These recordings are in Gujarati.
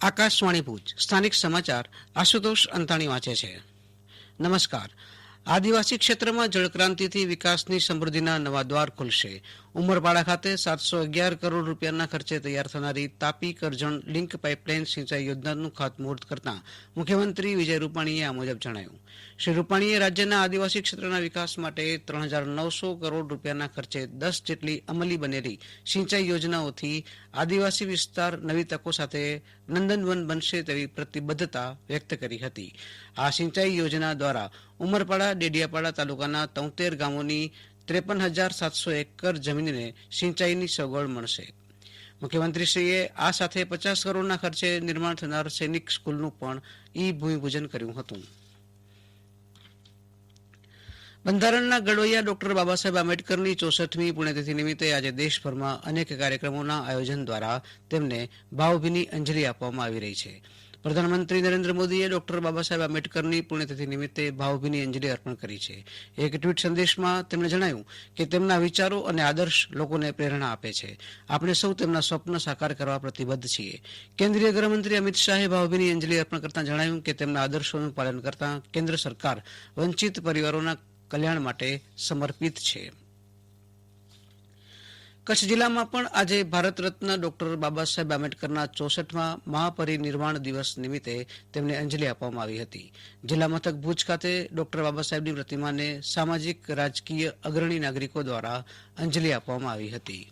આકાશવાણી ભુજ સ્થાનિક સમાચાર આશુતોષ અંતાણી વાંચે છે. નમસ્કાર. આદિવાસી ક્ષેત્રમાં જળક્રાંતિથી વિકાસની સમૃદ્ધિના નવા દ્વાર ખુલશે. ઉમરપાડા ખાતે 711 કરોડ રૂપિયાના ખર્ચે તૈયાર થનારી તાપી કરજણ લિંક પાઇપલાઇન સિંચાઈ યોજનાનું ખાતમુહૂર્ત કરતા મુખ્યમંત્રી વિજય રૂપાણીએ આ મુજબ જણાવ્યું. શ્રી રૂપાણીએ રાજ્યના આદિવાસી ક્ષેત્રના વિકાસ માટે 3,900 કરોડ રૂપિયાના ખર્ચે 10 જેટલી અમલી બનેલી સિંચાઈ યોજનાઓથી આદિવાસી વિસ્તાર નવી તકો સાથે નંદનવન બનશે તેવી પ્રતિબદ્ધતા વ્યક્ત કરી હતી. આ સિંચાઈ યોજના દ્વારા ઉમરપાડા ડેડિયાપાડા તાલુકાના 73 ગામોની 53,700 એકર જમીનને સિંચાઈની સગવડ મળશે. મુખ્યમંત્રીશ્રીએ આ સાથે 50 કરોડના ખર્ચે નિર્માણ થનાર સૈનિક સ્કૂલનું પણ ભૂમિપૂજન કર્યું હતું. બંધારણના ઘડવૈયા ડોક્ટર બાબા સાહેબ આંબેડકરની 64મી પુણ્યતિથિ નિમિત્તે આજે દેશભરમાં અનેક કાર્યક્રમોના આયોજન દ્વારા તેમને ભાવભીની અંજલિ આપવામાં આવી રહી છે. પ્રધાનમંત્રી નરેન્દ્ર મોદીએ ડોક્ટર બાબા સાહેબ આંબેડકરની પુણ્યતિથિ નિમિત્તે ભાવભીની અંજલિ અર્પણ કરી છે. એક ટ્વીટ સંદેશમાં તેમણે જણાવ્યું કે તેમના વિચારો અને આદર્શ લોકોને પ્રેરણા આપે છે. આપણે સૌ તેમના સ્વપ્ન સાકાર કરવા પ્રતિબદ્ધ છીએ. કેન્દ્રીય ગૃહમંત્રી અમિત શાહે ભાવભીની અંજલિ અર્પણ કરતા જણાવ્યું કે તેમના આદર્શોનું પાલન કરતા કેન્દ્ર સરકાર વંચિત પરિવારોના કલ્યાણ માટે સમર્પિત છે. કચ્છ જિલ્લામાં પણ આજે ભારત રત્ન ડોક્ટર બાબા સાહેબ આંબેડકરના 64મા મહાપરિનિર્વાણ દિવસ નિમિત્તે તેમને અંજલિ આપવામાં આવી હતી. જિલ્લા મથક ભુજ ખાતે ડોક્ટર બાબા સાહેબની પ્રતિમાને સામાજિક રાજકીય અગ્રણી નાગરિકો દ્વારા અંજલિ આપવામાં આવી હતી.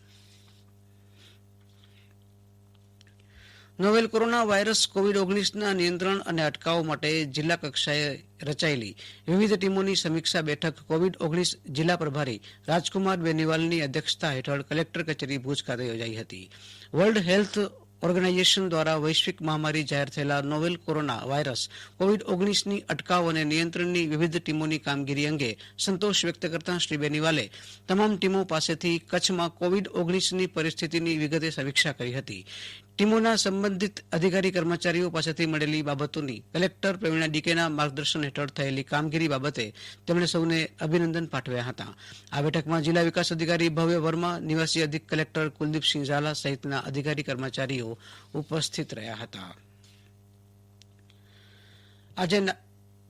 નોવેલ કોરોના વાયરસ કોવિડ-19ના નિયંત્રણ અને અટકાવ માટે જિલ્લા કક્ષાએ રચાયેલી વિવિધ ટીમોની સમીક્ષા બેઠક કોવિડ-19 જિલ્લા પ્રભારી રાજકુમાર બેનીવાલની અધ્યક્ષતા હેઠળ કલેક્ટર કચેરી ભુજ ખાતે યોજાઈ હતી. વર્લ્ડ હેલ્થ ઓર્ગેનાઇઝેશન દ્વારા વૈશ્વિક મહામારી જાહેર થયેલા નોવેલ કોરોના વાયરસ કોવિડ-19ની અટકાવ અને નિયંત્રણની વિવિધ ટીમોની કામગીરી અંગે સંતોષ વ્યક્ત કરતા શ્રી બેનીવાલે તમામ ટીમો પાસેથી કચ્છમાં કોવિડ-19ની પરિસ્થિતિની વિગતે સમીક્ષા કરી હતી. ટીમોના સંબંધિત અધિકારી કર્મચારીઓ પાસેથી મળેલી બાબતોની કલેક્ટર પ્રવીણા ડીકેના માર્ગદર્શન હેઠળ થયેલી કામગીરી બાબતે તેમણે સૌને અભિનંદન પાઠવ્યા હતા. આ બેઠકમાં જિલ્લા વિકાસ અધિકારી ભવ્ય વર્મા, નિવાસી અધિક કલેક્ટર કુલદીપસિંહ ઝાલા સહિતના અધિકારી કર્મચારીઓ ઉપસ્થિત રહ્યા હતા. આજે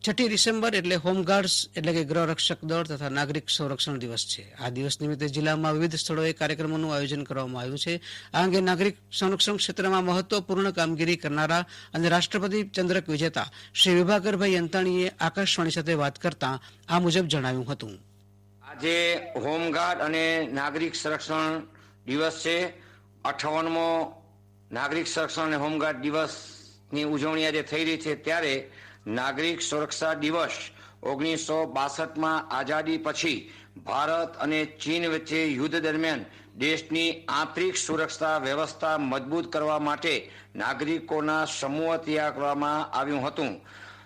6 ડિસેમ્બર એટલે હોમગાર્ડ્સ એટલે કે ગૃહ રક્ષક દળ તથા નાગરિક સંરક્ષણ દિવસ છે. આ દિવસ નિમિત્તે જિલ્લામાં વિવિધ સ્થળોએ કાર્યક્રમોનું આયોજન કરવામાં આવ્યું છે. આ અંગે નાગરિક સંરક્ષણ ક્ષેત્રમાં મહત્વપૂર્ણ કામગીરી કરનારા અને રાષ્ટ્રપતિ ચંદ્રક વિજેતા શ્રી વિભાકરભાઈ અંતાણીએ આકાશવાણી સાથે વાત કરતા આ મુજબ જણાવ્યું હતું. આજે હોમગાર્ડ અને નાગરિક સંરક્ષણ દિવસ છે. 58મો નાગરિક સંરક્ષણ અને હોમગાર્ડ દિવસની ઉજવણી આજે થઈ રહી છે. ત્યારે નાગરિક સુરક્ષા દિવસ 1962માં આઝાદી પછી ભારત અને ચીન વચ્ચે યુદ્ધ દરમિયાન દેશની આંતરિક સુરક્ષા વ્યવસ્થા મજબૂત કરવા માટે નાગરિકોના સમૂહ તૈયાર કરવામાં આવ્યું હતું.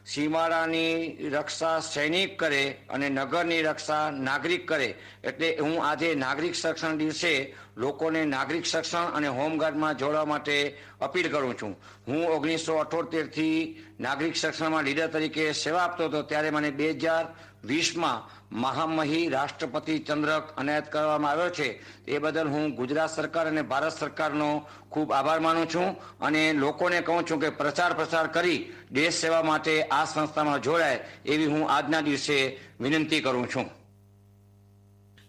સીમાડાની રક્ષા સૈનિક કરે અને નગરની રક્ષા નાગરિક કરે. એટલે હું આજે નાગરિક સંરક્ષણ દિવસે લોકોને નાગરિક સંરક્ષણ અને હોમગાર્ડમાં જોડવા માટે અપીલ કરું છું. હું 1978થી નાગરિક સંરક્ષણમાં લીડર તરીકે સેવા આપતો હતો. ત્યારે મને 2020માં મહામહિમ રાષ્ટ્રપતિ ચંદ્રક એનાયત કરવામાં આવ્યો છે. એ બદલ હું ગુજરાત સરકાર અને ભારત સરકારનો ખૂબ આભાર માનું છું અને લોકોને કહું છું કે પ્રચાર કરી દેશ સેવા માટે આ સંસ્થામાં જોડાય એવી હું આજના દિવસે વિનંતી કરું છું.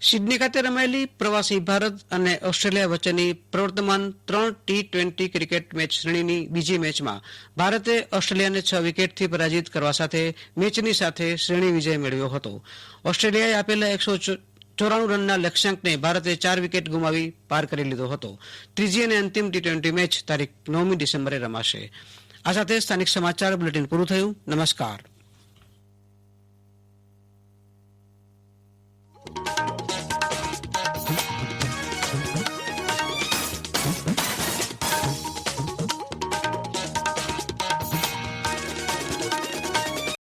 સિડની ખાતે રમાયેલી પ્રવાસી ભારત અને ઓસ્ટ્રેલિયા વચ્ચેની પ્રવર્તમાન 3 T20 ક્રિકેટ મેચ શ્રેણીની બીજી મેચમાં ભારતે ઓસ્ટ્રેલિયાને 6 વિકેટથી પરાજિત કરવા સાથે મેચની સાથે શ્રેણી વિજય મેળવ્યો હતો. ઓસ્ટ્રેલિયાએ આપેલા 194 રનના લક્ષ્યાંકને ભારતે 4 વિકેટ ગુમાવી પાર કરી લીધો હતો. ત્રીજી અને અંતિમ T20 મેચ તારીખ 9મી ડિસેમ્બરે રમાશે. આ સાથે સ્થાનિક સમાચાર બુલેટિન પૂરું થયું. નમસ્કાર.